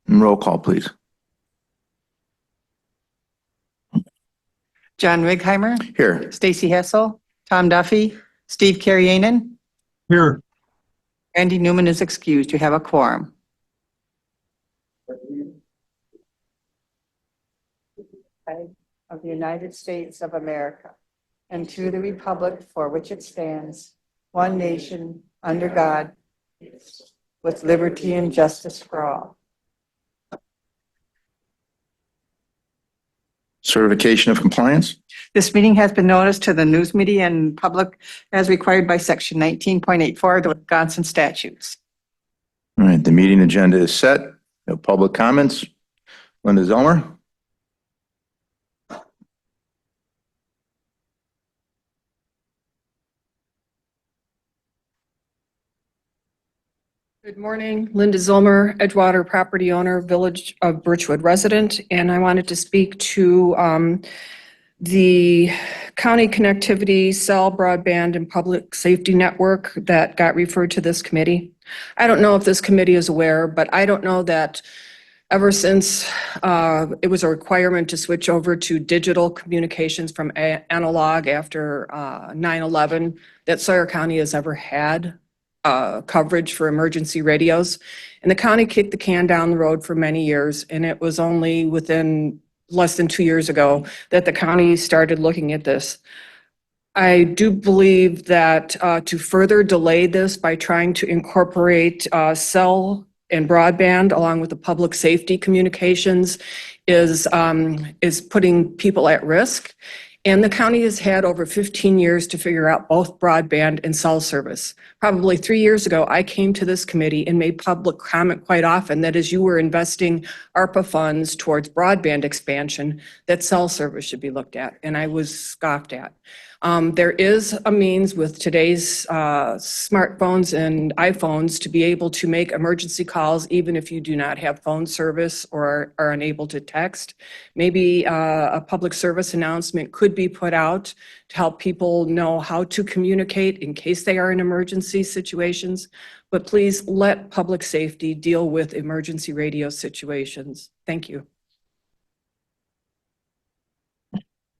And roll call, please. John Wigheimer, Here. Stacy Hessel, Tom Duffy, Steve Carrianen. Here. Randy Newman is excused. You have a quorum. Of the United States of America and to the republic for which it stands, one nation, under God, with liberty and justice for all. Certification of compliance. This meeting has been noticed to the news media and public as required by section 19.84 of the Wisconsin statutes. All right, the meeting agenda is set. No public comments. Linda Zellmer. Good morning, Linda Zolmer, Edgewater property owner, Village of Birchwood resident, and I wanted to speak to the county connectivity, cell, broadband, and public safety network that got referred to this committee. I don't know if this committee is aware, but I don't know that ever since it was a requirement to switch over to digital communications from analog after 9/11, that Sawyer County has ever had coverage for emergency radios. And the county kicked the can down the road for many years. And it was only within less than 2 years ago that the county started looking at this. I do believe that to further delay this by trying to incorporate cell and broadband along with the public safety communications is putting people at risk. And the county has had over 15 years to figure out both broadband and cell service. Probably 3 years ago, I came to this committee and made public comment quite often that as you were investing ARPA funds towards broadband expansion, that cell service should be looked at, and I was scoffed at. There is a means with today's smartphones and iPhones to be able to make emergency calls even if you do not have phone service or are unable to text. Maybe a public service announcement could be put out to help people know how to communicate in case they are in emergency situations. But please let public safety deal with emergency radio situations. Thank you.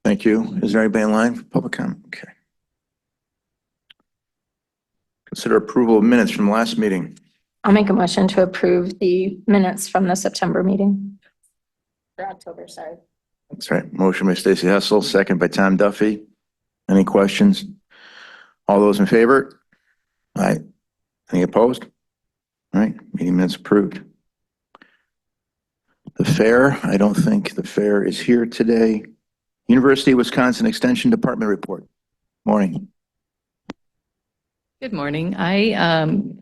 Thank you. Is there anybody in line for public comment? Okay. Consider approval of minutes from last meeting. I'll make a motion to approve the minutes from the September meeting. Or October, sorry. That's right. Motion by Stacy Hessel, second by Tom Duffy. Any questions? All those in favor? Aye. Any opposed? All right, meeting minutes approved. The fair, I don't think the fair is here today. University of Wisconsin Extension Department report. Morning. Good morning. I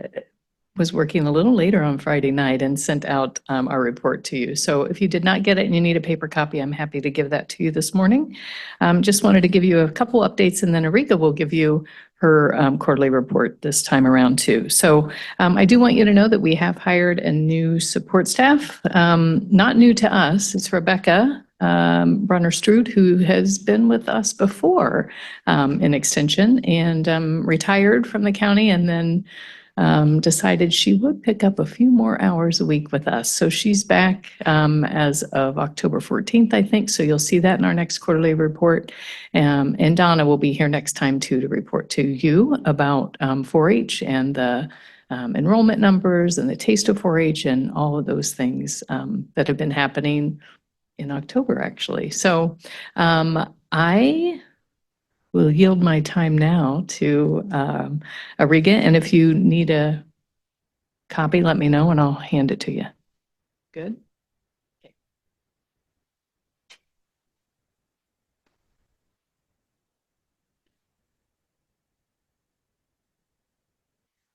was working a little later on Friday night and sent out our report to you. So if you did not get it and you need a paper copy, I'm happy to give that to you this morning. Just wanted to give you a couple updates, and then Arika will give you her quarterly report this time around too. So I do want you to know that we have hired a new support staff. Not new to us, it's Rebecca Brunner-Strood, who has been with us before in Extension and retired from the county, and then decided she would pick up a few more hours a week with us. So she's back as of October 14th, I think. So you'll see that in our next quarterly report. And Donna will be here next time too to report to you about 4-H and the enrollment numbers and the taste of 4-H and all of those things that have been happening in October, actually. So I will yield my time now to Arika, and if you need a copy, let me know and I'll hand it to you. Good? Okay.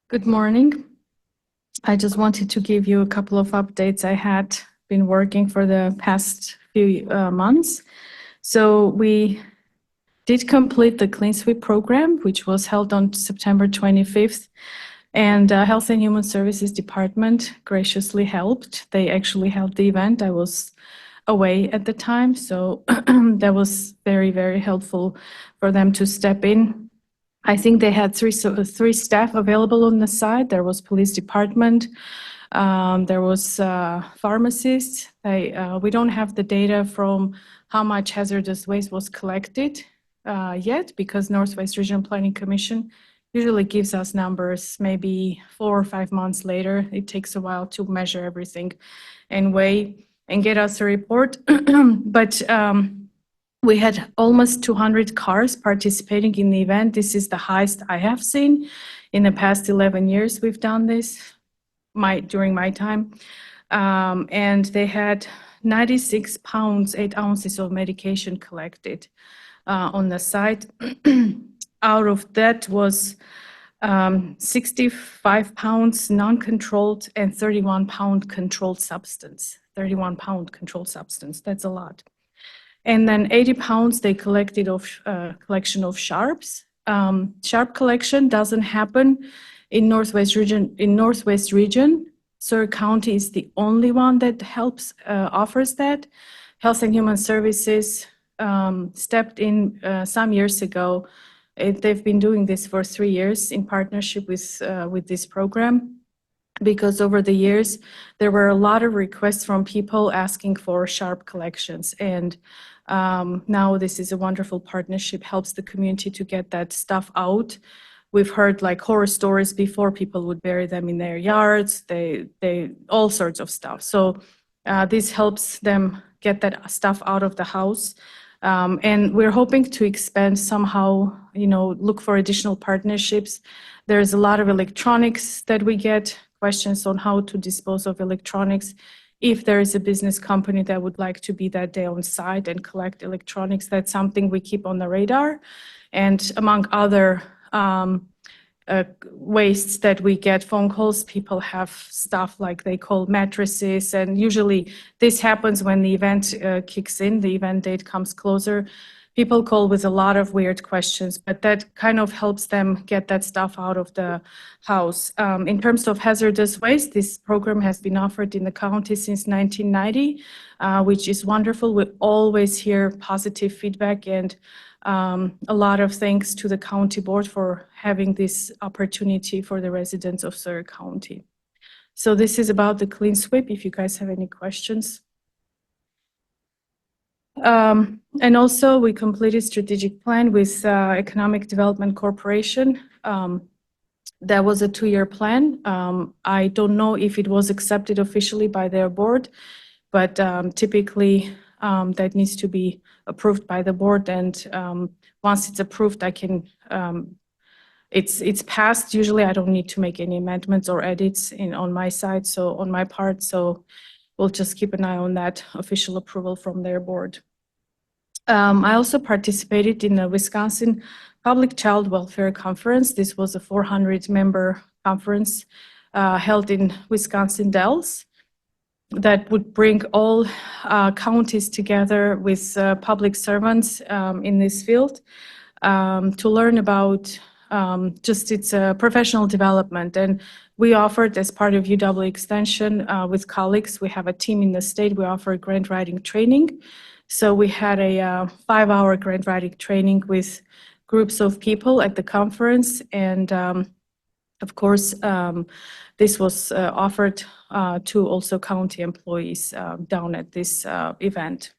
Good morning. I just wanted to give you a couple of updates. I had been working for the past few months. So we did complete the Clean Sweep program, which was held on September 25th. And Health and Human Services Department graciously helped. They actually held the event. I was away at the time, so that was very, very helpful for them to step in I think they had three staff available on the site. There was police department, there was pharmacists. We don't have the data from how much hazardous waste was collected yet, because Northwest Regional Planning Commission usually gives us numbers maybe 4 or 5 months later. It takes a while to measure everything and weigh and get us a report. But we had almost 200 cars participating in the event. This is the highest I have seen in the past 11 years. We've done this during my time. And they had 96 pounds, 8 ounces of medication collected on the site. Out of that was 65 pounds non-controlled and 31-pound controlled substance. 31-pound controlled substance, that's a lot. And then 80 pounds they collected of collection of sharps. Sharp collection doesn't happen in Northwest region. Surrey County is the only one that offers that. Health and Human Services stepped in some years ago. They've been doing this for 3 years in partnership with this program, because over the years there were a lot of requests from people asking for sharp collections, and now this is a wonderful partnership, helps the community to get that stuff out. We've heard like horror stories before. People would bury them in their yards, they all sorts of stuff. So this helps them get that stuff out of the house. And we're hoping to expand somehow, look for additional partnerships. There's a lot of electronics that we get questions on how to dispose of electronics. If there is a business company that would like to be that day on site and collect electronics, that's something we keep on the radar. And among other wastes that we get, phone calls, people have stuff like they call mattresses, and usually this happens when the event kicks in, the event date comes closer. People call with a lot of weird questions, but that kind of helps them get that stuff out of the house. In terms of hazardous waste, this program has been offered in the county since 1990, which is wonderful. We always hear positive feedback, and a lot of thanks to the county board for having this opportunity for the residents of Surrey County. So this is about the clean sweep, if you guys have any questions. And also we completed strategic plan with Economic Development Corporation. That was a 2-year plan. I don't know if it was accepted officially by their board, but typically that needs to be approved by the board. And once it's approved, it's passed. Usually I don't need to make any amendments or edits on my side, so on my part. So we'll just keep an eye on that official approval from their board. I also participated in the Wisconsin Public Child Welfare Conference. This was a 400-member conference held in Wisconsin Dells that would bring all counties together with public servants in this field to learn about just its professional development. And we offered, as part of UW Extension with colleagues, we have a team in the state, we offer grant writing training. So we had a 5-hour grant writing training with groups of people at the conference. And of course, this was offered to also county employees down at this event.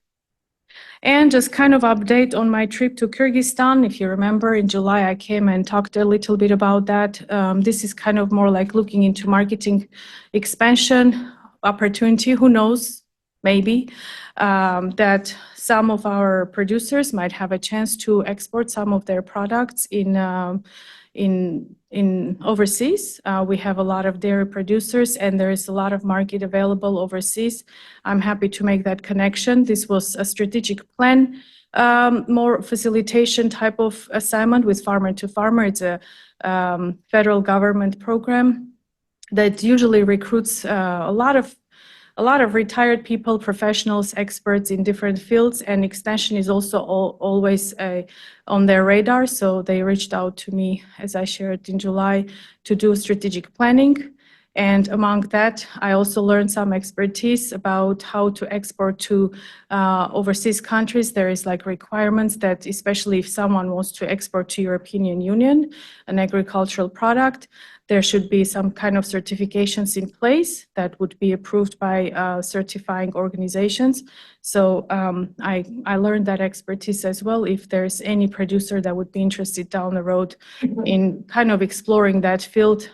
And just kind of update on my trip to Kyrgyzstan. If you remember, in July, I came and talked a little bit about that. This is kind of more like looking into marketing expansion opportunity. Who knows? Maybe that some of our producers might have a chance to export some of their products in overseas. We have a lot of dairy producers, and there is a lot of market available overseas. I'm happy to make that connection. This was a strategic plan, more facilitation type of assignment with Farmer to Farmer. It's a federal government program that usually recruits a lot of retired people, professionals, experts in different fields, and Extension is also always on their radar. So they reached out to me, as I shared in July, to do strategic planning. And among that, I also learned some expertise about how to export to overseas countries. There is like requirements that, especially if someone wants to export to European Union, an agricultural product, there should be some kind of certifications in place that would be approved by certifying organizations. So I learned that expertise as well. If there's any producer that would be interested down the road in kind of exploring that field,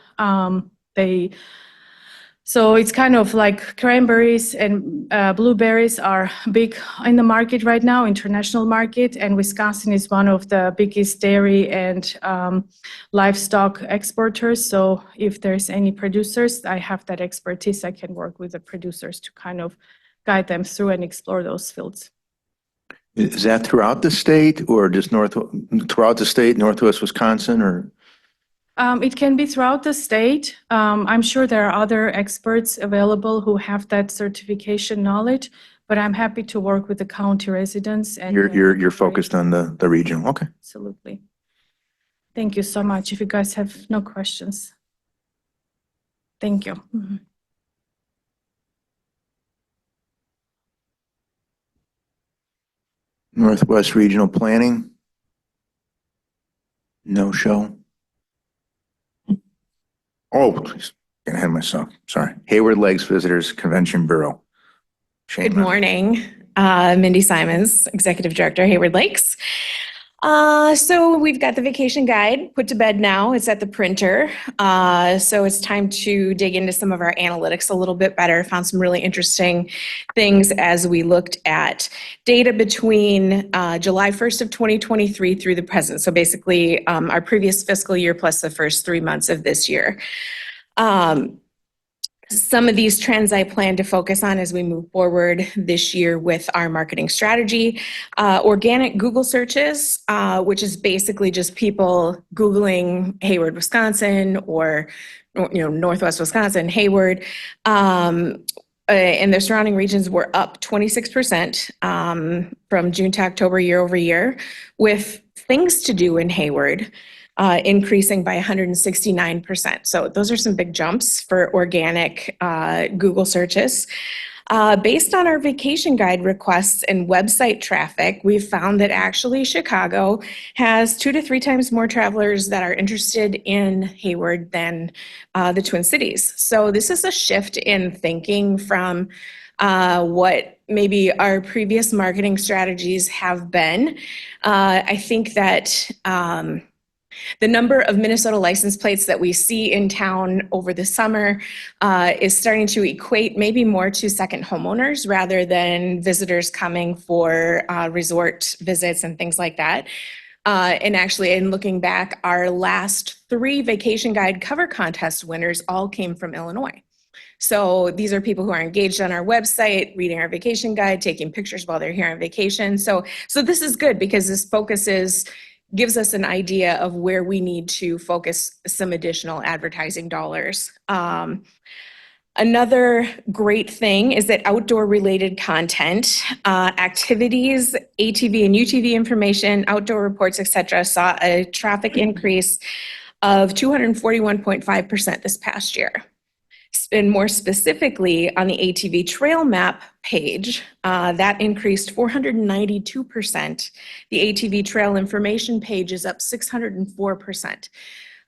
so it's kind of like cranberries and blueberries are big in the market right now, international market, and Wisconsin is one of the biggest dairy and livestock exporters. So if there's any producers, I have that expertise. I can work with the producers to kind of guide them through and explore those fields. Is that throughout the state or just throughout the state, Northwest Wisconsin, or? It can be throughout the state. I'm sure there are other experts available who have that certification knowledge, but I'm happy to work with the county residents. And You're focused on the regional, okay. Absolutely. Thank you so much. If you guys have no questions. Thank you. Mhm. Northwest Regional Planning? No show? Oh, please, getting ahead of myself, sorry. Hayward Lakes Visitors Convention Bureau. Shane Good Murphy. morning, Mindy Simons, Executive Director, Hayward Lakes. So we've got the vacation guide put to bed now. It's at the printer. So it's time to dig into some of our analytics a little bit better. Found some really interesting things as we looked at data between July 1st of 2023 through the present. So basically our previous fiscal year plus the first 3 months of this year. Some of these trends I plan to focus on as we move forward this year with our marketing strategy. Organic Google searches, which is basically just people Googling Hayward, Wisconsin, or Northwest Wisconsin, Hayward, and their surrounding regions were up 26% from June to October year over year, with things to do in Hayward increasing by 169%. So those are some big jumps for organic Google searches. Based on our vacation guide requests and website traffic, we've found that actually Chicago has 2 to 3 times more travelers that are interested in Hayward than the Twin Cities. So this is a shift in thinking from what maybe our previous marketing strategies have been. I think that the number of Minnesota license plates that we see in town over the summer is starting to equate maybe more to second homeowners rather than visitors coming for resort visits and things like that. And actually, in looking back, our last 3 vacation guide cover contest winners all came from Illinois. So these are people who are engaged on our website, reading our vacation guide, taking pictures while they're here on vacation. So this is good because this gives us an idea of where we need to focus some additional advertising dollars. Another great thing is that outdoor related content, activities, ATV and UTV information, outdoor reports, etc., saw a traffic increase of 241.5% this past year. And more specifically on the ATV trail map page, that increased 492%. The ATV trail information page is up 604%.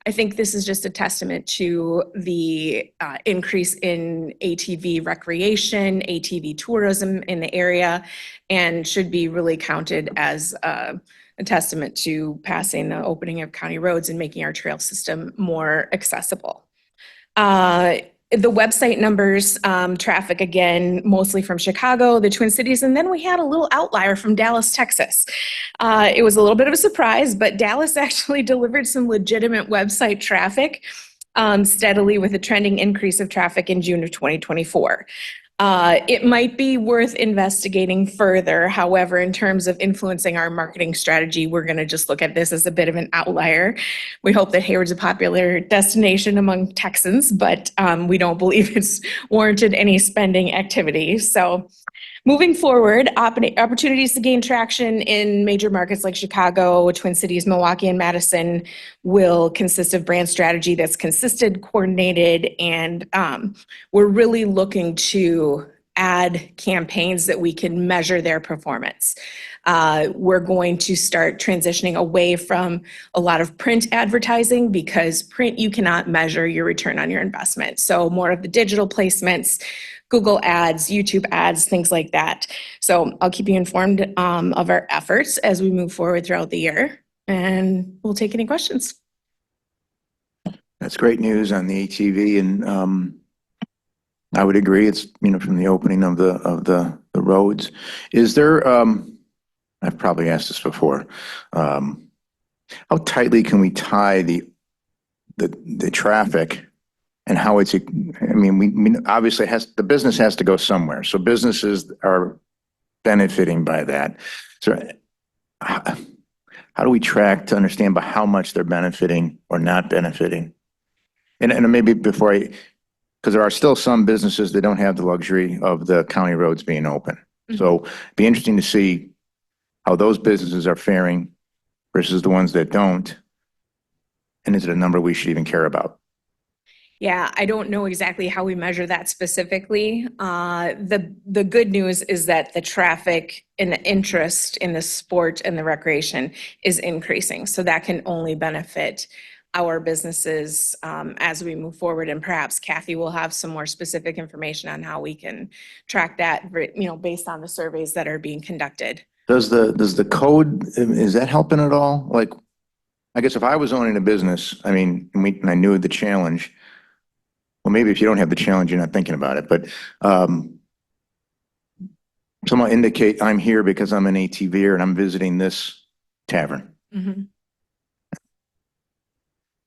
I think this is just a testament to the increase in ATV recreation, ATV tourism in the area, and should be really counted as a testament to passing the opening of county roads and making our trail system more accessible. The website numbers, traffic again, mostly from Chicago, the Twin Cities, and then we had a little outlier from Dallas, Texas. It was a little bit of a surprise, but Dallas actually delivered some legitimate website traffic steadily with a trending increase of traffic in June of 2024. It might be worth investigating further. However, in terms of influencing our marketing strategy, we're going to just look at this as a bit of an outlier. We hope that Hayward's a popular destination among Texans, but we don't believe it's warranted any spending activity. So moving forward, opportunities to gain traction in major markets like Chicago, Twin Cities, Milwaukee, and Madison will consist of brand strategy that's consistent, coordinated, and we're really looking to add campaigns that we can measure their performance. We're going to start transitioning away from a lot of print advertising because print, you cannot measure your return on your investment. So more of the digital placements, Google ads, YouTube ads, things like that. So I'll keep you informed of our efforts as we move forward throughout the year, and we'll take any questions. That's great news on the ATV, and I would agree. It's, from the opening of the roads. Is there, I've probably asked this before, how tightly can we tie the traffic and how it's, we obviously the business has to go somewhere. So businesses are benefiting by that. So how do we track to understand by how much they're benefiting or not benefiting? And maybe because there are still some businesses that don't have the luxury of the county roads being open. So it'd be interesting to see how those businesses are faring versus the ones that don't. And is it a number we should even care about? Yeah, I don't know exactly how we measure that specifically. The good news is that the traffic and the interest in the sport and the recreation is increasing. So that can only benefit our businesses as we move forward. And perhaps Kathy will have some more specific information on how we can track that, based on the surveys that are being conducted. Does the code, is that helping at all? Like, I guess if I was owning a business, and I knew the challenge, well, maybe if you don't have the challenge, you're not thinking about it, but someone indicate I'm here because I'm an ATVer and I'm visiting this tavern. Mm-hmm.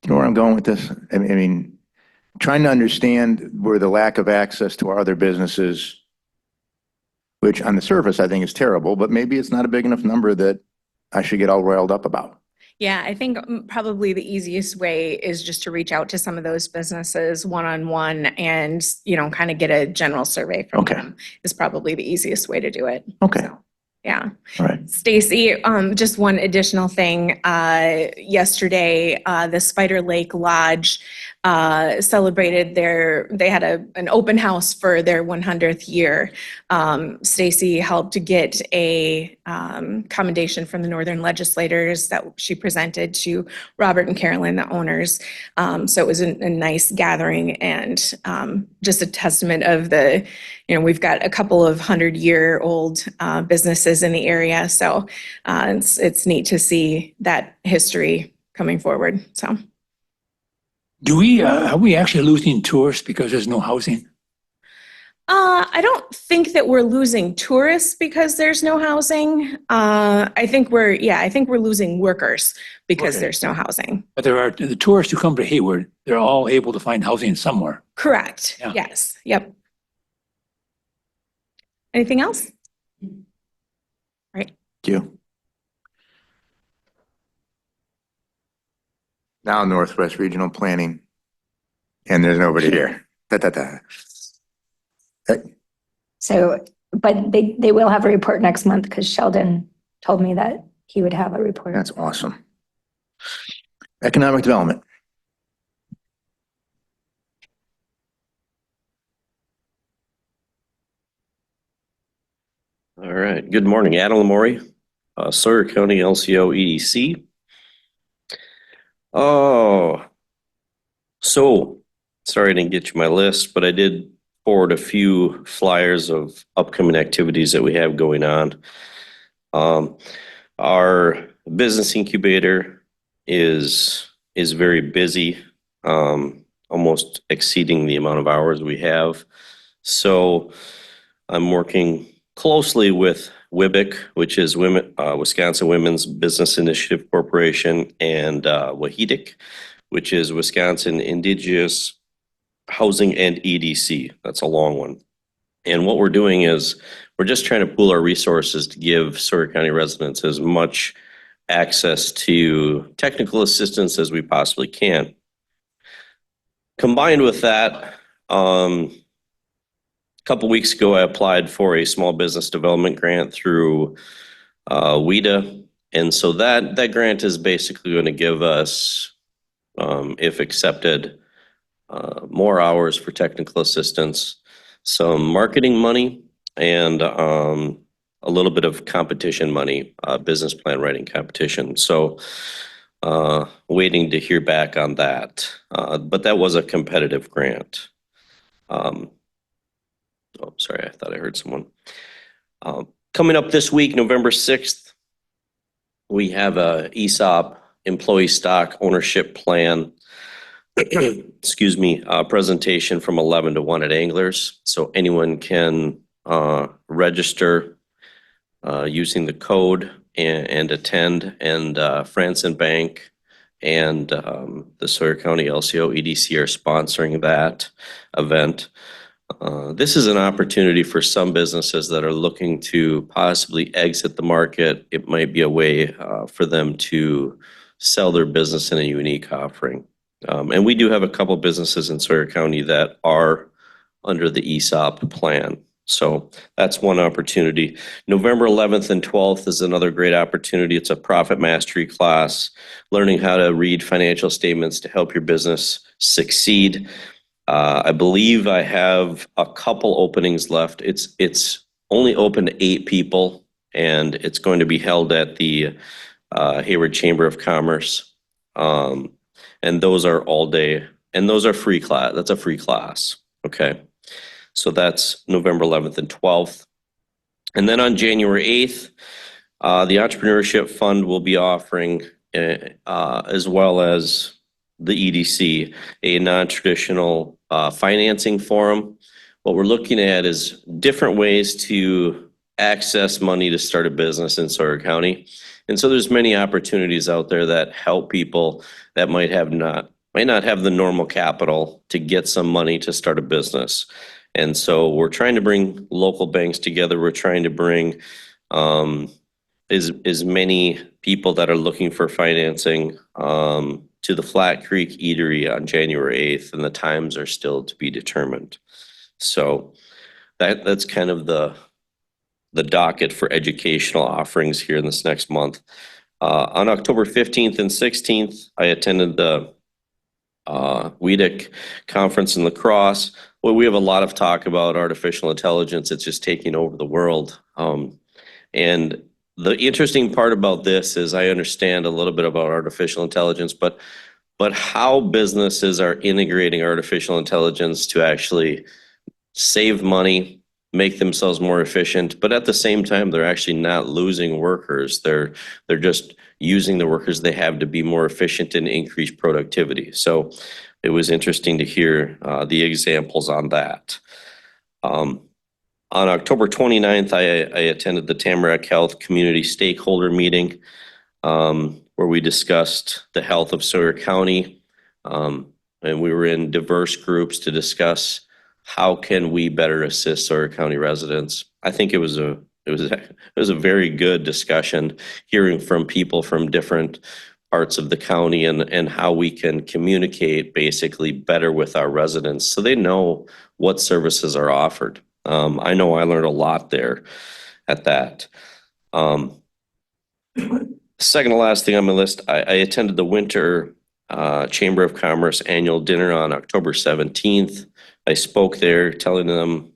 Do you know where I'm going with this? Trying to understand where the lack of access to our other businesses, which on the surface I think is terrible, but maybe it's not a big enough number that I should get all riled up about. Yeah, I think probably the easiest way is just to reach out to some of those businesses one-on-one and, kind of get a general survey from them is probably the easiest way to do it. Okay. So, yeah. All right. Stacy, just one additional thing. Yesterday, the Spider Lake Lodge celebrated they had an open house for their 100th year. Stacy helped to get a commendation from the Northern legislators that she presented to Robert and Carolyn, the owners. So it was a nice gathering and just a testament of we've got a couple of 100-year-old businesses in the area. So it's neat to see that history coming forward. So. Are we actually losing tourists because there's no housing? I don't think that we're losing tourists because there's no housing. I think we're losing workers because there's no housing. But there are the tourists who come to Hayward, they're all able to find housing somewhere. Correct. Yeah. Yes. Yep. Anything else? Right. Thank you. Now Northwest Regional Planning, and there's nobody here. So, but they will have a report next month because Sheldon told me that he would have a report. That's awesome. Economic Development. All right. Good morning. Adam Lamori, Sawyer County LCO EDC. Oh, so sorry I didn't get you my list, but I did forward a few flyers of upcoming activities that we have going on. Our business incubator is very busy, almost exceeding the amount of hours we have. So I'm working closely with WIBIC, which is Wisconsin Women's Business Initiative Corporation, and WAHIDIC, which is Wisconsin Indigenous Housing and EDC. That's a long one. And what we're doing is we're just trying to pool our resources to give Sawyer County residents as much access to technical assistance as we possibly can. Combined with that, A couple weeks ago, I applied for a small business development grant through WIDA. And so that grant is basically going to give us, if accepted, more hours for technical assistance, some marketing money, and a little bit of competition money, business plan writing competition. So waiting to hear back on that. But that was a competitive grant. Oh, sorry, I thought I heard someone. Coming up this week, November 6th, we have a ESOP, employee stock ownership plan, excuse me, presentation from 11 to 1 at Anglers. So anyone can register using the code and attend. And Franson Bank and the Sawyer County LCO EDC are sponsoring that event. This is an opportunity for some businesses that are looking to possibly exit the market. It might be a way for them to sell their business in a unique offering. And we do have a couple businesses in Sawyer County that are under the ESOP plan. So that's one opportunity. November 11th and 12th is another great opportunity. It's a profit mastery class, learning how to read financial statements to help your business succeed. I believe I have a couple openings left. It's only open to 8 people, and it's going to be held at the Hayward Chamber of Commerce. And those are all day, and those are free class. That's a free class. Okay. So that's November 11th and 12th. And then on January 8th, the Entrepreneurship Fund will be offering, as well as the EDC, a non-traditional financing forum. What we're looking at is different ways to access money to start a business in Sawyer County. And so there's many opportunities out there that help people that might not have the normal capital to get some money to start a business. And so we're trying to bring local banks together. We're trying to bring as many people that are looking for financing to the Flat Creek Eatery on January 8th, and the times are still to be determined. So that's kind of the docket for educational offerings here in this next month. On October 15th and 16th, I attended the WEDC conference in La Crosse. Well, we have a lot of talk about artificial intelligence. It's just taking over the world. And the interesting part about this is I understand a little bit about artificial intelligence, but how businesses are integrating artificial intelligence to actually save money, make themselves more efficient, but at the same time, they're actually not losing workers. They're just using the workers they have to be more efficient and increase productivity. So it was interesting to hear the examples on that. On October 29th, I attended the Tamarack Health Community Stakeholder Meeting, where we discussed the health of Sawyer County. And we were in diverse groups to discuss how can we better assist Sawyer County residents. I think it was a very good discussion, hearing from people from different parts of the county and how we can communicate basically better with our residents so they know what services are offered. I know I learned a lot there at that. Second to last thing on my list, I attended the Winter Chamber of Commerce annual dinner on October 17th. I spoke there telling them,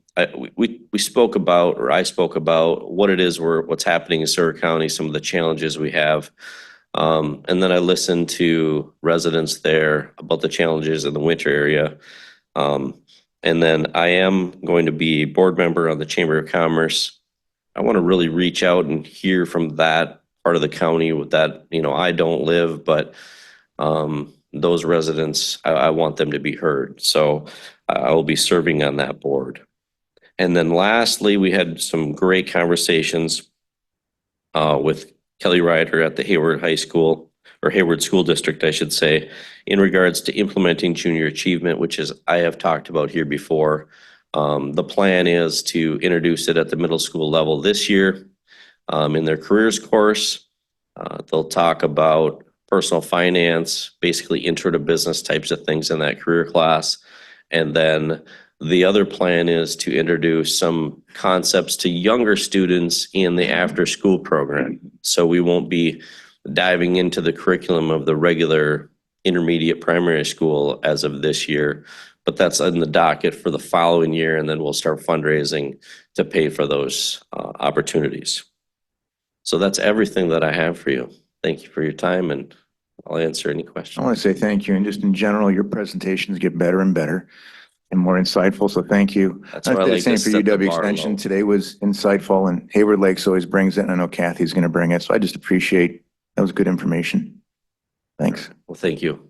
we spoke about, or I spoke about what it is, what's happening in Sawyer County, some of the challenges we have. And then I listened to residents there about the challenges in the Winter area. And then I am going to be a board member on the Chamber of Commerce. I want to really reach out and hear from that part of the county with that, I don't live, but those residents, I want them to be heard. So I will be serving on that board. And then lastly, we had some great conversations with Kelly Ryder at the Hayward High School, or Hayward School District, I should say, in regards to implementing junior achievement, which is I have talked about here before. The plan is to introduce it at the middle school level this year in their careers course. They'll talk about personal finance, basically intro to business types of things in that career class. And then The other plan is to introduce some concepts to younger students in the after-school program. So we won't be diving into the curriculum of the regular intermediate primary school as of this year, but that's in the docket for the following year, and then we'll start fundraising to pay for those opportunities. So that's everything that I have for you. Thank you for your time, and I'll answer any I questions. want to say thank you, and just in general, your presentations get better and better and more insightful, so thank you. That's why I I'd say the like to same for set the UW bar Extension. low. Today was insightful, and Hayward Lakes always brings it, and I know Kathy's going to bring it, so I just appreciate, that was good information. Thanks. Well, thank you.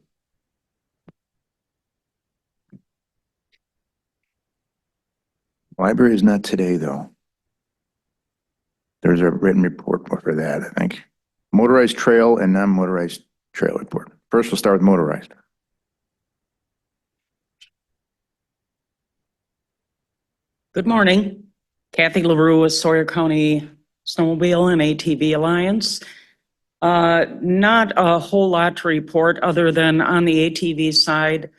Library is not today, though. There's a written report for that, I think. Motorized trail and non-motorized trail report. First, we'll start with motorized. Good morning. Kathy LaRue with Sawyer County Snowmobile and ATV Alliance. Not a whole lot to report other than on the ATV side,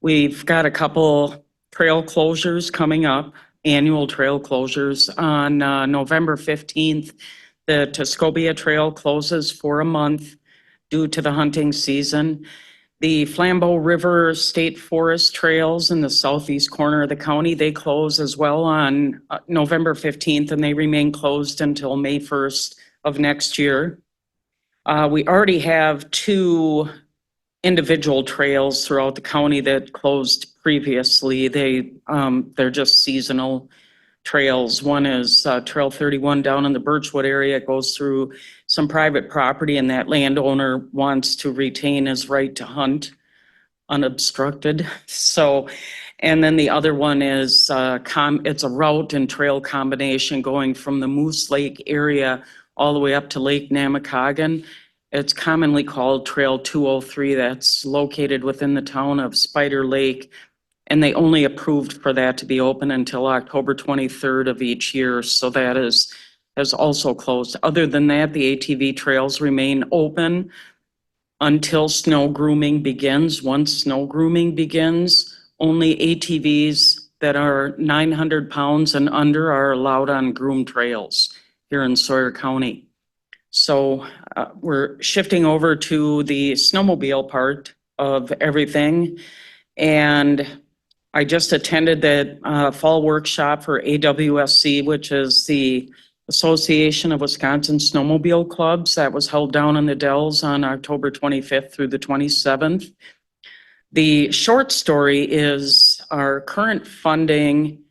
we've got a couple trail closures coming up, annual trail closures. On November 15th, the Tuscobia Trail closes for a month due to the hunting season. The Flambeau River State Forest trails in the southeast corner of the county, they close as well on November 15th, and they remain closed until May 1st of next year. We already have 2 individual trails throughout the county that closed previously. They're just seasonal trails. One is Trail 31 down in the Birchwood area. It goes through some private property, and that landowner wants to retain his right to hunt unobstructed. So, and then the other one is it's a route and trail combination going from the Moose Lake area all the way up to Lake Namakagon. It's commonly called Trail 203. That's located within the town of Spider Lake. And they only approved for that to be open until October 23rd of each year. So that has also closed. Other than that, the ATV trails remain open until snow grooming begins. Once snow grooming begins, only ATVs that are 900 pounds and under are allowed on groomed trails here in Sawyer County. So we're shifting over to the snowmobile part of everything. And I just attended the fall workshop for AWSC, which is the Association of Wisconsin Snowmobile Clubs. That was held down in the Dells on October 25th through the 27th. The short story is our current funding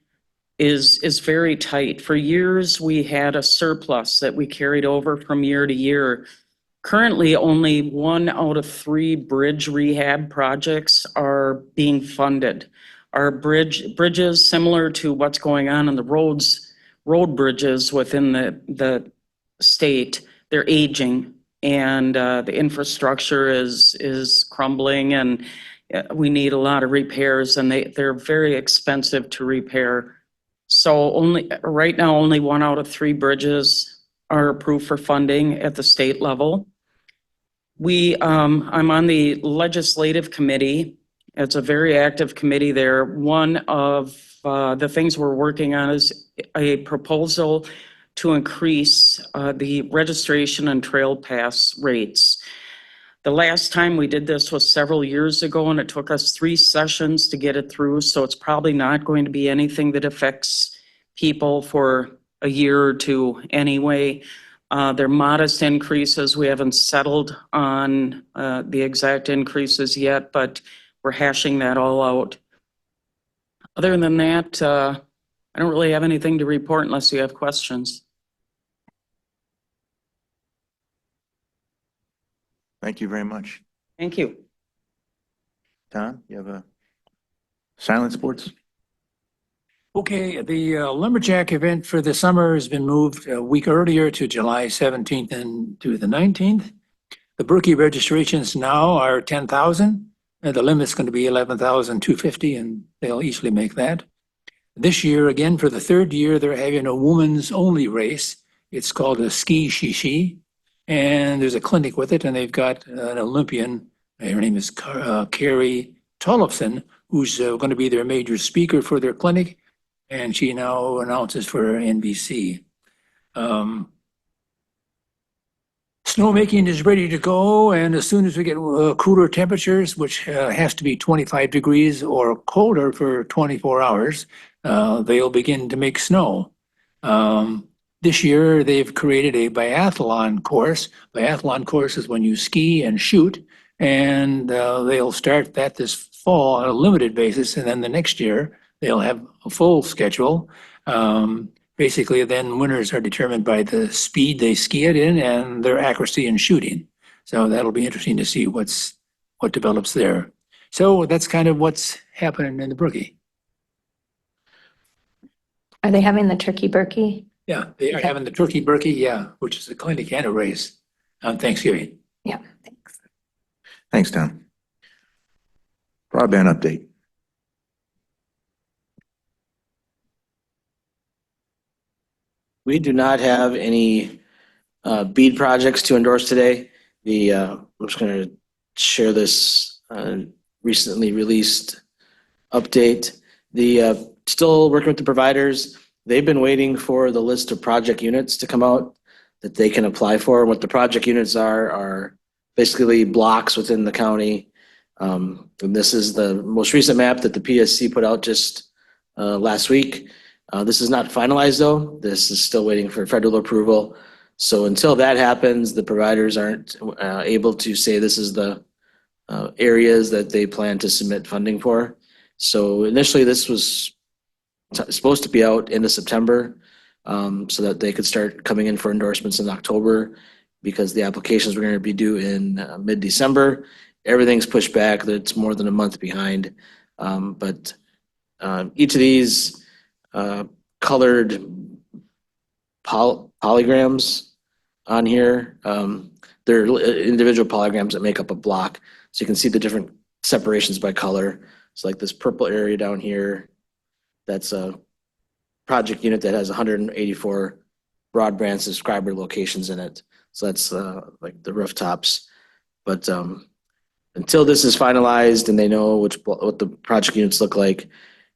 is very tight. For years, we had a surplus that we carried over from year to year. Currently, only 1 out of 3 bridge rehab projects are being funded. Our bridges, similar to what's going on in the road bridges within the state, they're aging, and the infrastructure is crumbling, and we need a lot of repairs, and they're very expensive to repair. So right now, only 1 out of 3 bridges are approved for funding at the state level. I'm on the legislative committee. It's a very active committee there. One of the things we're working on is a proposal to increase the registration and trail pass rates. The last time we did this was several years ago, and it took us 3 sessions to get it through. So it's probably not going to be anything that affects people for a year or 2 anyway. They're modest increases. We haven't settled on the exact increases yet, but we're hashing that all out. Other than that, I don't really have anything to report unless you have questions. Thank you very much. Thank you. Tom, you have a silent sports? Okay, the Lumberjack event for the summer has been moved a week earlier to July 17th and to the 19th. The Berkey registrations now are 10,000. The limit's going to be 11,250, and they'll easily make that. This year, again, for the 3rd year, they're having a women's only race. It's called a ski shishi, and there's a clinic with it, and they've got an Olympian. Her name is Carrie Tollefson, who's going to be their major speaker for their clinic, and she now announces for NBC. Snowmaking is ready to go, and as soon as we get cooler temperatures, which has to be 25 degrees or colder for 24 hours, they'll begin to make snow. This year, they've created a biathlon course. Biathlon course is when you ski and shoot, and they'll start that this fall on a limited basis, and then the next year, they'll have a full schedule. Basically, then winners are determined by the speed they ski it in and their accuracy in shooting. So that'll be interesting to see what develops there. So that's kind of what's happening in the Brookie. Are they having the turkey burkey? Yeah, they are having the Turkey Burkey, yeah, which is a clinic and a race on Thanksgiving. Yeah, thanks. Thanks, Tom. Broadband update. We do not have any BEAD projects to endorse today. I'm just going to share this recently released update. Still working with the providers. They've been waiting for the list of project units to come out that they can apply for. And what the project units are basically blocks within the county. And this is the most recent map that the PSC put out just last week. This is not finalized though. This is still waiting for federal approval. So until that happens, the providers aren't able to say this is the areas that they plan to submit funding for. So initially this was supposed to be out into September so that they could start coming in for endorsements in October because the applications were going to be due in mid-December. Everything's pushed back. It's more than a month behind. But each of these colored polygrams on here, they're individual polygrams that make up a block. So you can see the different separations by color. So like this purple area down here, that's a project unit that has 184 broadband subscriber locations in it. So that's like the rooftops. But until this is finalized and they know what the project units look like,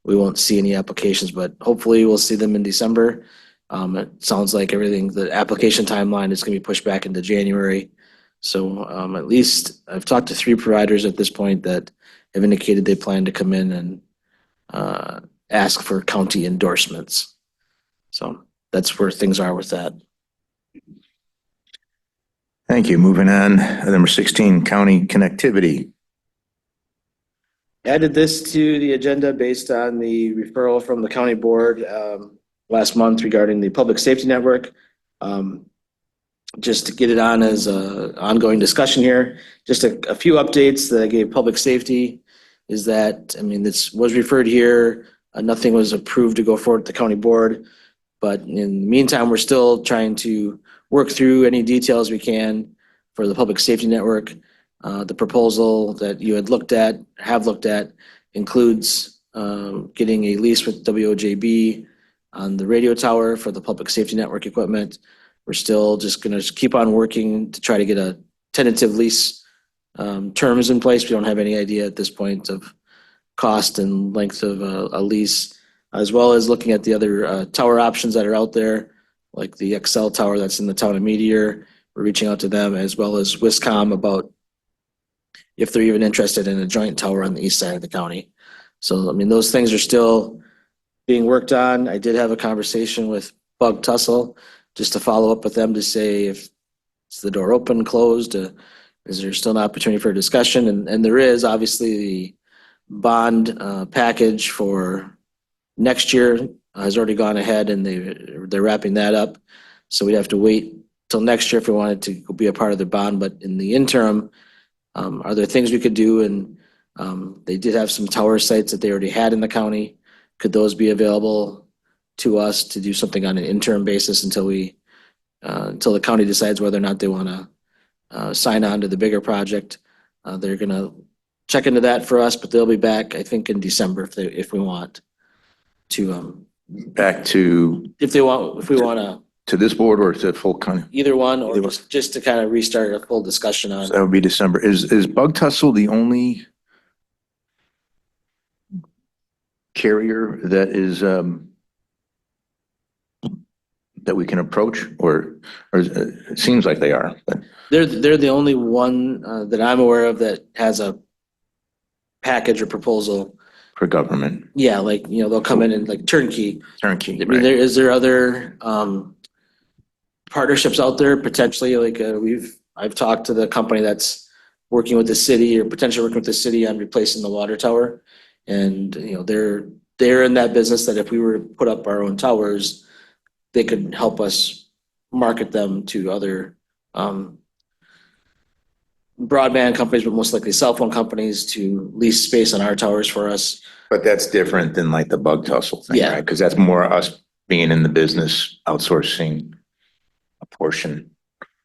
we won't see any applications, but hopefully we'll see them in December. It sounds like the application timeline is going to be pushed back into January. So at least I've talked to 3 providers at this point that have indicated they plan to come in and ask for county endorsements. So that's where things are with that. Thank you. Moving on, number 16, county connectivity. Added this to the agenda based on the referral from the county board last month regarding the public safety network. Just to get it on as an ongoing discussion here, just a few updates that I gave public safety is that, this was referred here. Nothing was approved to go forward at the county board. But in the meantime, we're still trying to work through any details we can for the public safety network. The proposal that you have looked at, includes getting a lease with WOJB on the radio tower for the public safety network equipment. We're still just going to keep on working to try to get a tentative lease terms in place. We don't have any idea at this point of cost and length of a lease, as well as looking at the other tower options that are out there, like the XL tower that's in the town of Meteor. We're reaching out to them, as well as Wiscom, about if they're even interested in a joint tower on the east side of the county. So, those things are still being worked on. I did have a conversation with Bug Tussle just to follow up with them to say if is the door open, closed, is there still an opportunity for a discussion? And there is. Obviously the bond package for next year has already gone ahead and they're wrapping that up. So we'd have to wait till next year if we wanted to be a part of the bond. But in the interim, are there things we could do? And they did have some tower sites that they already had in the county. Could those be available to us to do something on an interim basis until the county decides whether or not they want to sign on to the bigger project? They're going to check into that for us, but they'll be back, I think, in December if we want to. Back to, if we want to, this board or to full county? either one, or just to kind of restart a full discussion on. So that would be December. Is Bug Tussle the only carrier that is, that we can approach, or it seems like they are, but They're the only one that I'm aware of that has a package or proposal. for government, Yeah, like, they'll come in and like turnkey. turnkey, I mean, right? is there other partnerships out there potentially? Like I've talked to the company that's working with the city or potentially working with the city on replacing the water tower. And, they're in that business that if we were to put up our own towers, they could help us market them to other broadband companies, but most likely cell phone companies to lease space on our towers for us. But that's different than like the bug tussle thing, Yeah. right? Because that's more us being in the business, outsourcing a portion.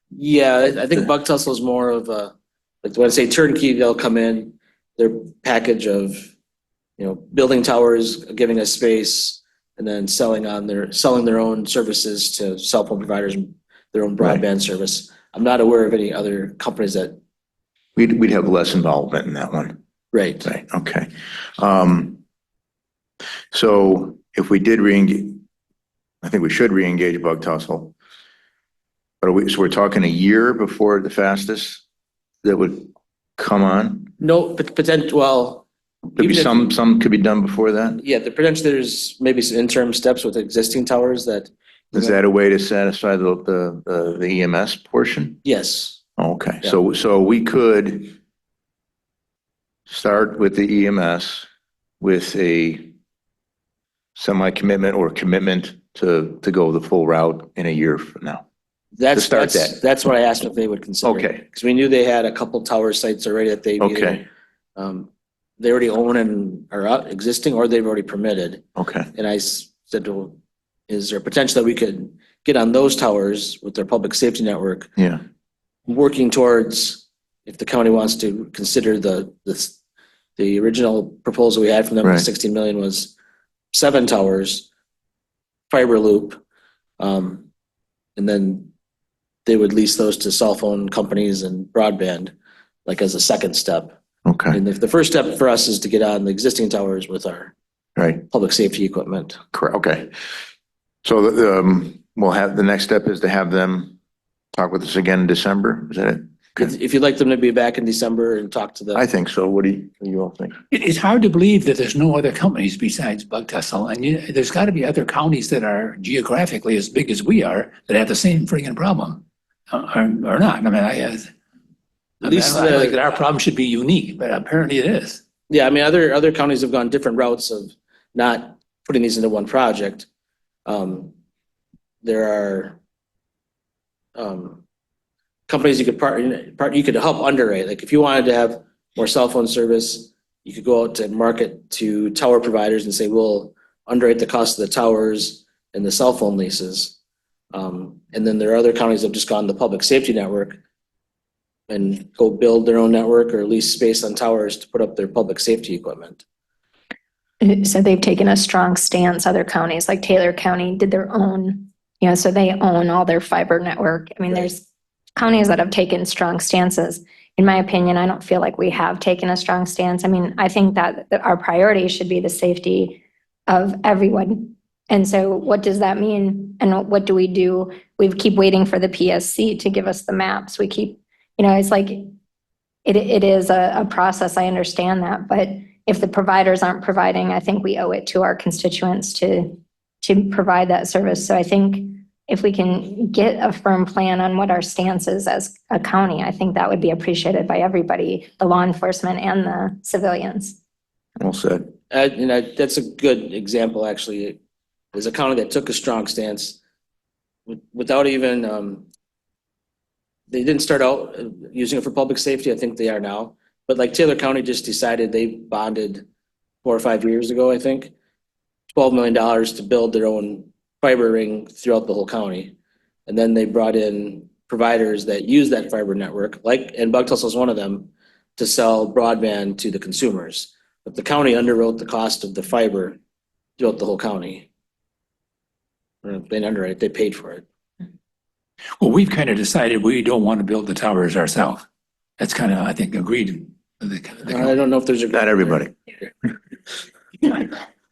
Yeah, I think Bug Tussle is more of a, like when I say turnkey, they'll come in, their package of, building towers, giving us space, and then selling their own services to cell phone providers, their own broadband service. I'm not aware of any other companies that, We'd have less involvement in that one. right. Right, okay. So if we did reengage, I think we should reengage Bug Tussle. But so we're talking a year before the fastest that would come on? No, potential, well, Could be Even if- some could be done before that? yeah, the potential, there's maybe some interim steps with existing towers that. Is that a way to satisfy the EMS portion? Yes, Okay, Yeah. so we could start with the EMS with a semi-commitment or commitment to go the full route in a year from now. that's, start that's, that. that's what I asked if they would consider. Okay. Because we knew they had a couple tower sites already that they either, Okay, they already own and are out existing, or they've already permitted. okay, And I said, well, is there potential that we could get on those towers with their public safety network, yeah, working towards, if the county wants to consider the original proposal we had from them, Right. 16 million was 7 towers, fiber loop, and then they would lease those to cell phone companies and broadband, like as a second step. okay, And if the first step for us is to get on the existing towers with our right, public safety equipment. correct, okay. So, we'll have, the next step is to have them talk with us again in December, is that it? Okay. If you'd like them to be back in December and talk to I the, think so, what do you all think? It's hard to believe that there's no other companies besides Bug Tussle, and there's got to be other counties that are geographically as big as we are that have the same friggin' problem, or not. I mean, At least I the- think that our problem should be unique, but apparently it is. yeah, I mean, other counties have gone different routes of not putting these into one project. There are companies you could you could help underwrite. Like if you wanted to have more cell phone service, you could go out to market to tower providers and say, we'll underwrite the cost of the towers and the cell phone leases. And then there are other counties that have just gone the public safety network and go build their own network or lease space on towers to put up their public safety equipment. So they've taken a strong stance. Other counties like Taylor County did their own, so they own all their fiber network. I mean, there's counties that have taken strong stances. In my opinion, I don't feel like we have taken a strong stance. I mean, I think that our priority should be the safety of everyone. And so what does that mean? And what do? We keep waiting for the PSC to give us the maps. We keep, it's like, it is a process. I understand that. But if the providers aren't providing, I think we owe it to our constituents to provide that service. So I think if we can get a firm plan on what our stance is as a county, I think that would be appreciated by everybody, the law enforcement and the civilians. Well said. That's a good example, actually. There's a county that took a strong stance without even, they didn't start out using it for public safety. I think they are now. But like Taylor County just decided, they bonded 4 or 5 years ago, I think, $12 million to build their own fiber ring throughout the whole county. And then they brought in providers that use that fiber network, and Bug Tussle is one of them, to sell broadband to the consumers. But the county underwrote the cost of the fiber throughout the whole county. They didn't underwrite it, they paid for it. Well, we've kind of decided we don't want to build the towers ourselves. That's kind of, I think, agreed. I don't know if there's a. Not everybody.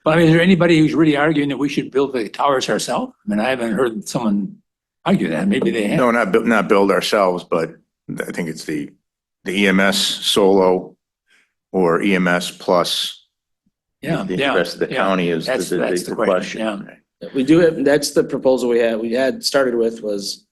But I mean, is there anybody who's really arguing that we should build the towers ourselves? I mean, I haven't heard someone argue that. Maybe they have. No, not build ourselves, but I think it's the EMS solo or EMS plus Yeah, the yeah. rest of the yeah. county is That's the question, yeah. We do have, that's the proposal we had started with was,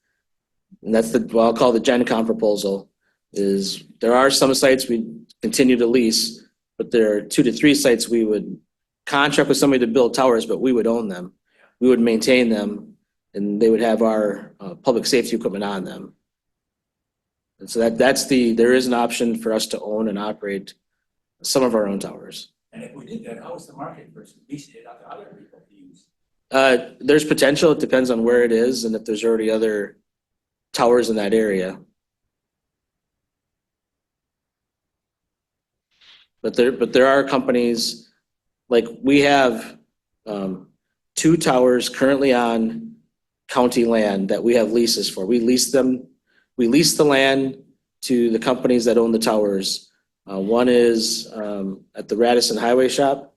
and that's what I'll call the Gen Con proposal, is there are some sites we continue to lease, but there are 2 to 3 sites we would contract with somebody to build towers, but we would own them. We would maintain them, and they would have our public safety equipment on them. And so there is an option for us to own and operate some of our own towers. And if we did that, how is the market for leasing it out to other people to use? There's potential. It depends on where it is and if there's already other towers in that area. But there are companies, like we have 2 towers currently on county land that we have leases for. We lease the land to the companies that own the towers. One is at the Radisson Highway Shop,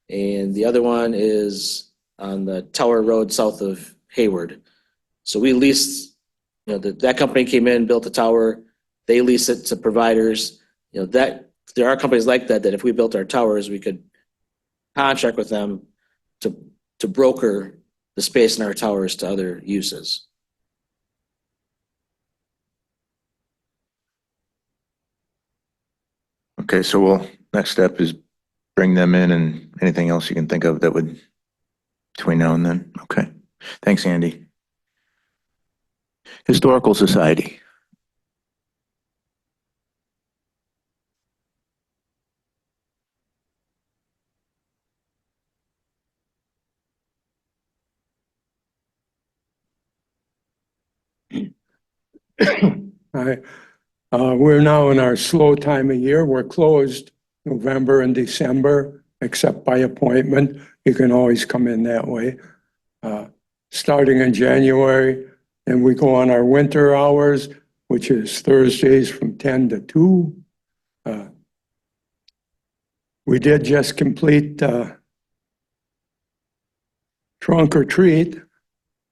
and the other one is on the Tower Road south of Hayward. So we leased, that company came in, built the tower, they lease it to providers. There are companies like that if we built our towers, we could contract with them to broker the space in our towers to other uses. Okay, so next step is bring them in and anything else you can think of that would, between now and then. Okay, thanks, Andy. Historical Society. Hi. We're now in our slow time of year. We're closed November and December, except by appointment. You can always come in that way. Starting in January, and we go on our winter hours, which is Thursdays from 10 to 2. We did just complete trunk or treat,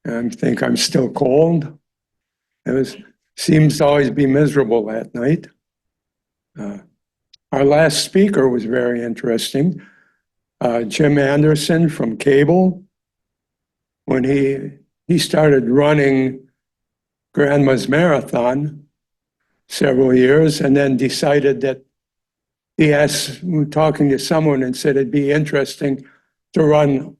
and think I'm still cold. Seems to always be miserable that night. Our last speaker was very interesting. Jim Anderson from Cable. When he started running Grandma's Marathon several years and then decided that he asked, talking to someone and said it'd be interesting to run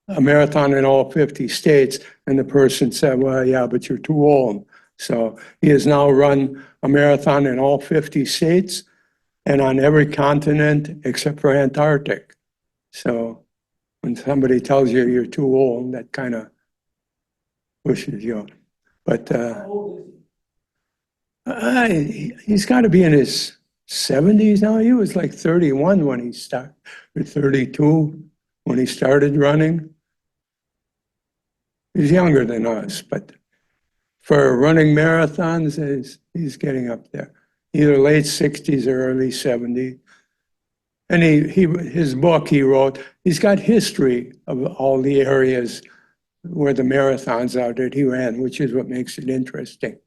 a marathon in all 50 states. And the person said, well, yeah, but you're too old. So he has now run a marathon in all 50 states and on every continent except for Antarctic. So when somebody tells you you're too old, that kind of pushes you. But he's got to be in his 70s now. He was like 31 when he started, or 32 when he started running. He's younger than us, but for running marathons, he's getting up there, either late 60s or early 70s. And his book he wrote, he's got history of all the areas where the marathons are that he ran, which is what makes it interesting.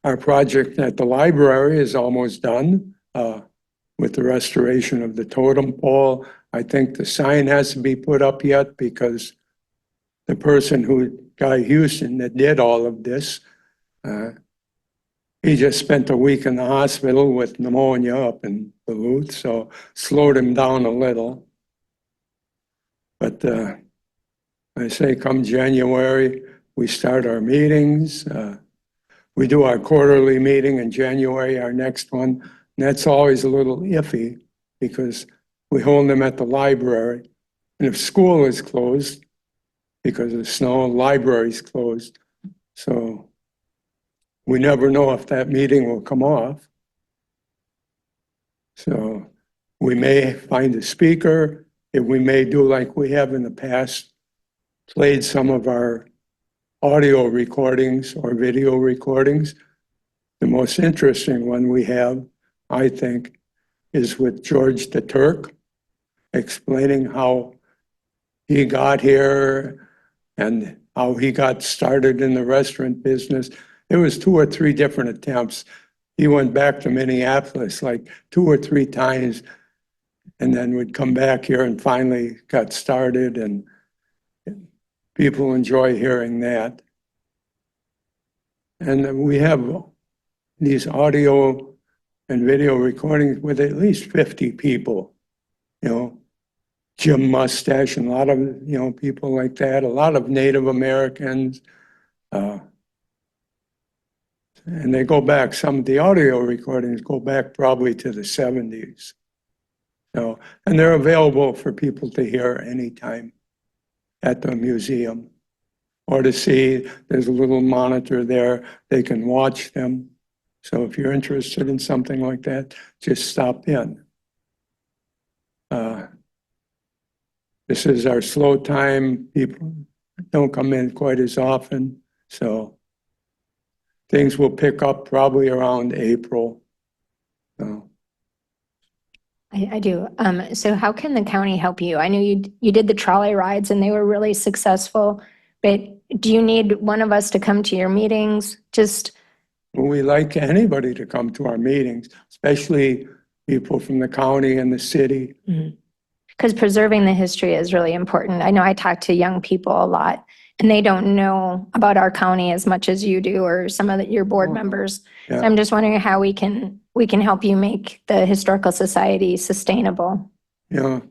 Our project at the library is almost done with the restoration of the totem pole. I think the sign has to be put up yet because the person Guy Houston, that did all of this, he just spent a week in the hospital with pneumonia up in Duluth, so slowed him down a little. But I say come January, we start our meetings. We do our quarterly meeting in January, our next one. And that's always a little iffy because we hold them at the library. And if school is closed because of snow, library's closed. So we never know if that meeting will come off. So we may find a speaker. If we may do like we have in the past, played some of our audio recordings or video recordings. The most interesting one we have, I think, is with George the Turk, explaining how he got here and how he got started in the restaurant business. There was 2 or 3 different attempts. He went back to Minneapolis like 2 or 3 times and then would come back here and finally got started, and people enjoy hearing that. And we have these audio and video recordings with at least 50 people, you know, Jim Mustache and a lot of, you know, people like that, a lot of Native Americans. And they go back, some of the audio recordings go back probably to the 70s. So, and they're available for people to hear anytime at the museum or to see. There's a little monitor there, they can watch them. So if you're interested in something like that, just stop in. This is our slow time. People don't come in quite as often. So things will pick up probably around April. So, I do. So how can the county help you? I know you did the trolley rides and they were really successful, but do you need one of us to come to your meetings? Just, we like anybody to come to our meetings, especially people from the county and the city. because preserving the history is really important. I know I talk to young people a lot and they don't know about our county as much as you do or some of your board members. Yeah. So I'm just wondering how we can help you make the Historical Society sustainable. You know,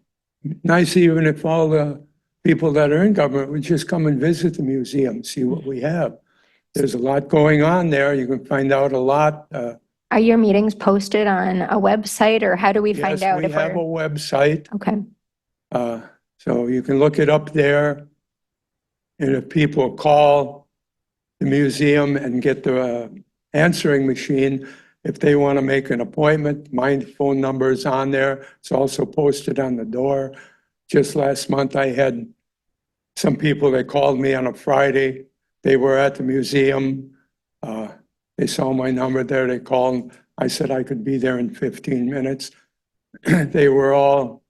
nice even if all the people that are in government would just come and visit the museum, see what we have. There's a lot going on there. You can find out a lot. Are your meetings posted on a website or how do we find out Yes, if we have a we're? website. Okay, So you can look it up there. And if people call the museum and get the answering machine, if they want to make an appointment, my phone number is on there. It's also posted on the door. Just last month, I had some people that called me on a Friday. They were at the museum. They saw my number there. They called. I said I could be there in 15 minutes. They were all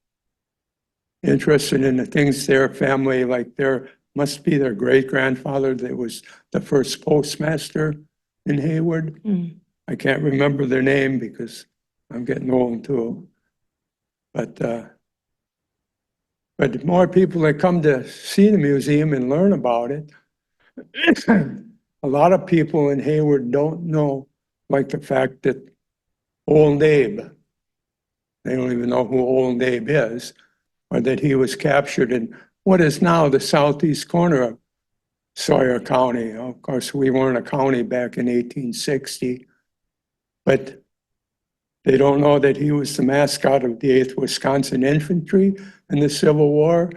interested in the things their family, like must be their great-grandfather that was the first postmaster in Hayward. I can't remember their name because I'm getting old too. But more people that come to see the museum and learn about it. A lot of people in Hayward don't know, like the fact that Old Abe, they don't even know who Old Abe is, or that he was captured in what is now the southeast corner of Sawyer County. Of course, we weren't a county back in 1860, but they don't know that he was the mascot of the 8th Wisconsin Infantry in the Civil War,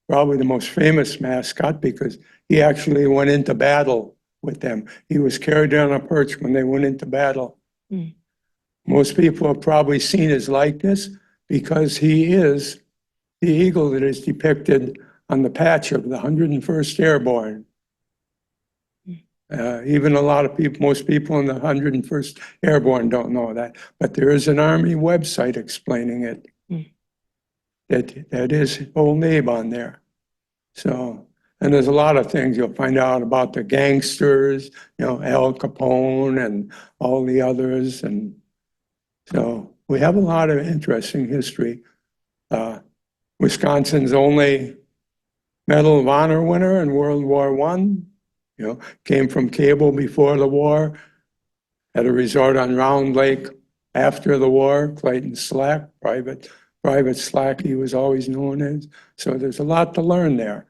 probably the most famous mascot because he actually went into battle with them. He was carried on a perch when they went into battle. Most people have probably seen his likeness because he is the eagle that is depicted on the patch of the 101st Airborne. Even a lot of people, most people in the 101st Airborne don't know that, but there is an Army website explaining it. That is Old Abe on there. So, and there's a lot of things you'll find out about the gangsters, you know, Al Capone and all the others. And so we have a lot of interesting history. Wisconsin's only Medal of Honor winner in World War I, you know, came from Cable before the war, had a resort on Round Lake after the war, Clayton Slack, Private Slack he was always known as. So there's a lot to learn there.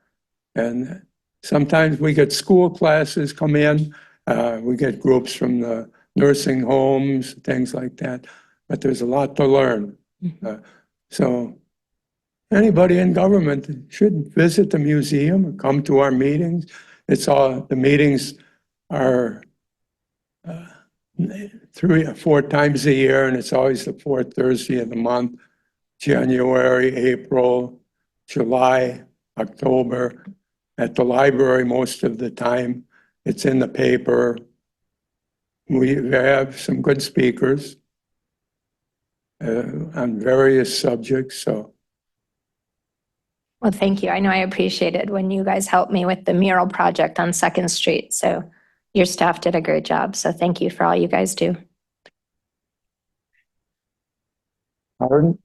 And sometimes we get school classes come in, we get groups from the nursing homes, things like that, but there's a lot to learn. So anybody in government should visit the museum or come to our meetings. The meetings are 3 or 4 times a year, and it's always the 4th Thursday of the month, January, April, July, October. At the library most of the time. It's in the paper. We have some good speakers. on various subjects, so. Well, thank you. I know I appreciated when you guys helped me with the mural project on Second Street. So your staff did a great job. So thank you for all you guys do. Pardon?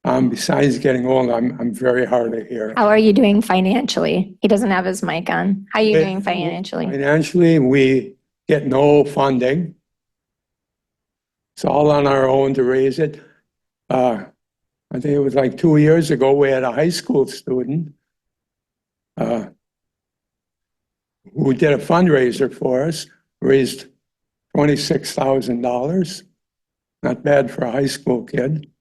Besides getting old, I'm very hard to hear. How are you doing financially? He doesn't have his mic on. How are you doing financially? Financially, we get no funding. It's all on our own to raise it. I think it was like 2 years ago, we had a high school student who did a fundraiser for us, raised $26,000. Not bad for a high school kid.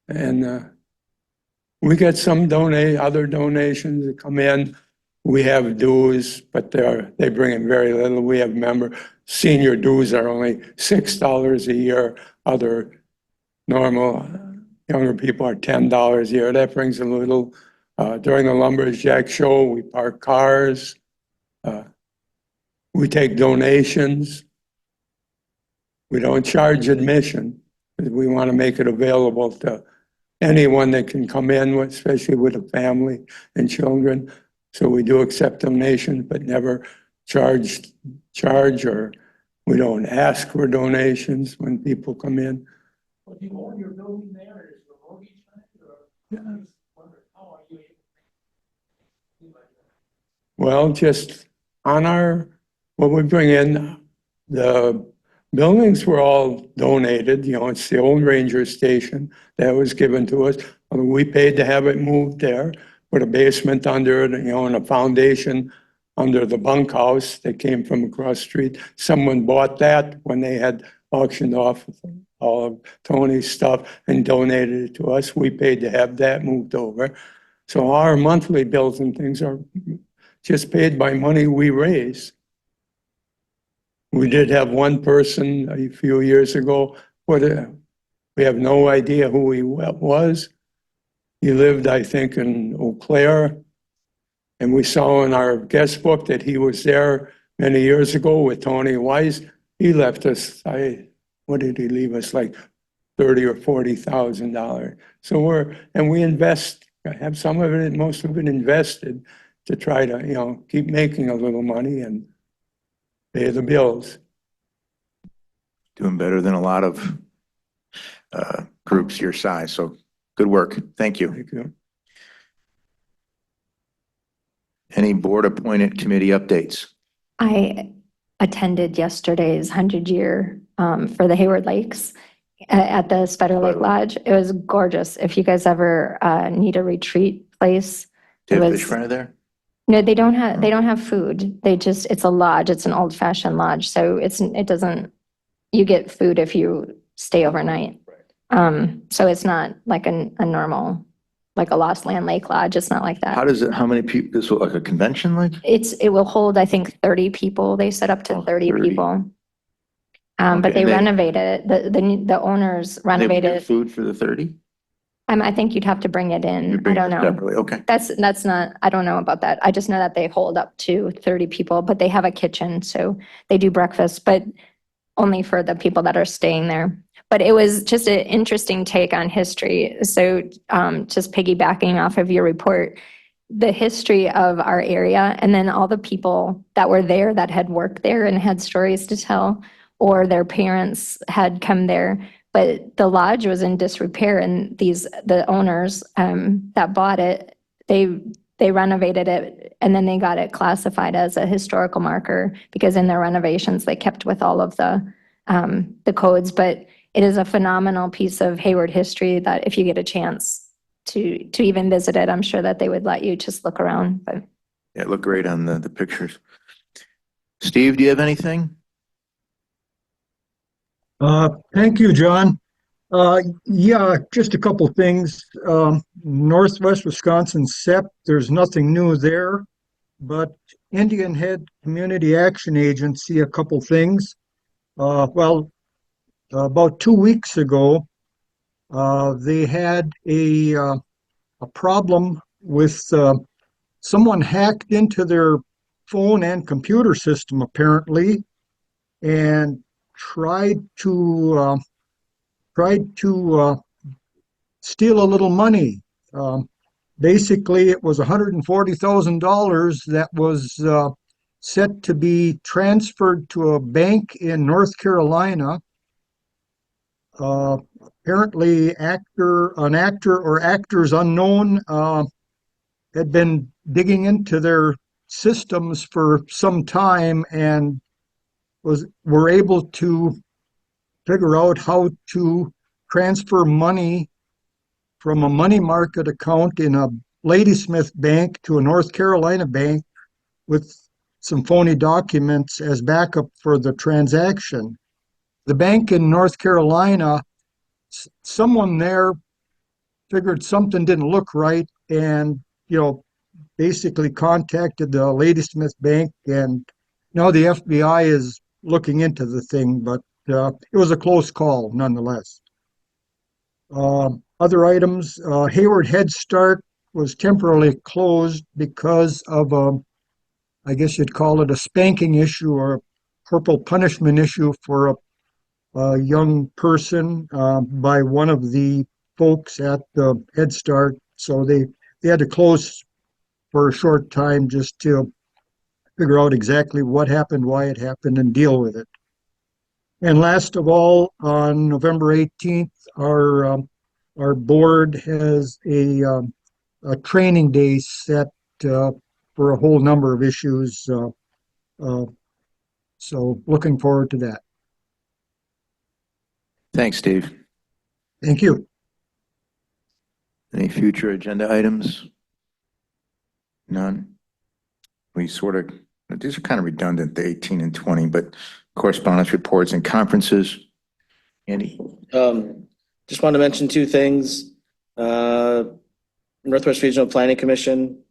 And we get some other donations that come in. We have dues, but they bring in very little. We have senior dues are only $6 a year. Other normal younger people are $10 a year. That brings a little. During the Lumberjack show, we park cars. We take donations. We don't charge admission, because we want to make it available to anyone that can come in, especially with a family and children. So we do accept donations, but never charge, or we don't ask for donations when people come in. Well, do you own your building there? Is the mortgage on it, or how are you able to? Well, just on what we bring in, the buildings were all donated. It's the old ranger station that was given to us. We paid to have it moved there, put a basement under it, and a foundation under the bunkhouse that came from across the street. Someone bought that when they had auctioned off all of Tony's stuff and donated it to us. We paid to have that moved over. So our monthly bills and things are just paid by money we raise. We did have one person a few years ago, we have no idea who he was. He lived, I think, in Eau Claire. And we saw in our guest book that he was there many years ago with Tony Wise. He left us, what did he leave us, like $30,000 or $40,000. So we invest, have some of it, most of it invested to try to, keep making a little money and pay the bills. Doing better than a lot of groups your size. So good work. Thank you. Thank you. Any board appointed committee updates? I attended yesterday's 100-year for the Hayward Lakes at the Spider Lake Lodge. It was gorgeous. If you guys ever need a retreat place. Do you have it fish fry there? No, they don't have food. It's a lodge. It's an old fashioned lodge. So you get food if you stay overnight. So it's not like a normal, like a Lost Land Lake Lodge. It's not like that. How many people, this look like a convention like? It will hold, I think, 30 people. They set up to 30 30. people. But Okay, they and renovated it. The owners They would renovated give it. food for the 30? I think you'd have to bring it You in. I bring don't it know. separately, okay. That's not, I don't know about that. I just know that they hold up to 30 people, but they have a kitchen, so they do breakfast, but only for the people that are staying there. But it was just an interesting take on history. So just piggybacking off of your report, the history of our area, and then all the people that were there that had worked there and had stories to tell, or their parents had come there. But the lodge was in disrepair, and the owners that bought it, they renovated it, and then they got it classified as a historical marker because in their renovations they kept with all of the codes. But it is a phenomenal piece of Hayward history that if you get a chance to even visit it, I'm sure that they would let you just look around. But Yeah, it looked great on the pictures. Steve, do you have anything? Thank you, John. Yeah, just a couple things. Northwest Wisconsin SEP, there's nothing new there, but Indian Head Community Action Agency, a couple things. About 2 weeks ago, they had a problem with someone hacked into their phone and computer system, apparently, and tried to steal a little money. Basically, it was $140,000 that was set to be transferred to a bank in North Carolina. Apparently, an actor or actors unknown had been digging into their systems for some time and were able to figure out how to transfer money from a money market account in a Ladysmith bank to a North Carolina bank with some phony documents as backup for the transaction. The bank in North Carolina, someone there figured something didn't look right and, basically contacted the Ladysmith bank, and now the FBI is looking into the thing, but it was a close call nonetheless. Other items, Hayward Head Start was temporarily closed because of I guess you'd call it a spanking issue or a corporal punishment issue for a young person by one of the folks at the Head Start. So they had to close for a short time just to figure out exactly what happened, why it happened, and deal with it. And last of all, on November 18th, our board has a training day set for a whole number of issues. So looking forward to that. Thanks, Steve. Thank you. Any future agenda items? None? These are kind of redundant, the 18 and 20, but correspondence reports and conferences. Andy? Just wanted to mention two things. Northwest Regional Planning Commission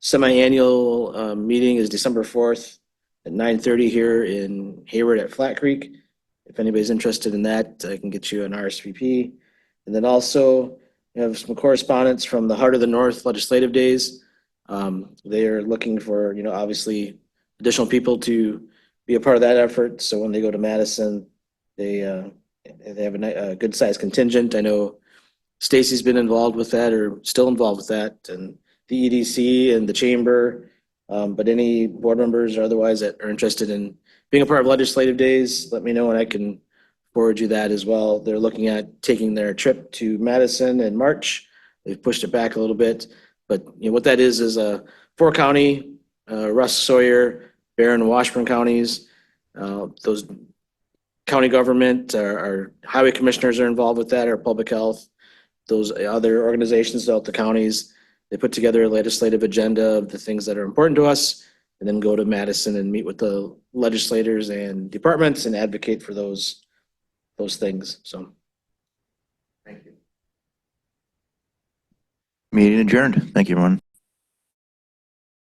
semi-annual meeting is December 4th at 9:30 here in Hayward at Flat Creek. If anybody's interested in that, I can get you an RSVP. And then also, we have some correspondence from the Heart of the North Legislative Days. They are looking for, obviously additional people to be a part of that effort. So when they go to Madison, they have a good sized contingent. I know Stacy's been involved with that or still involved with that, and the EDC and the chamber. But any board members or otherwise that are interested in being a part of legislative days, let me know and I can forward you that as well. They're looking at taking their trip to Madison in March. They've pushed it back a little bit, but what that is a 4-county, Russ, Sawyer, Barron, and Washburn counties. Those county government, our highway commissioners are involved with that, our public health, those other organizations throughout the counties. They put together a legislative agenda of the things that are important to us, and then go to Madison and meet with the legislators and departments and advocate for those things. So, Meeting adjourned. Thank you, everyone.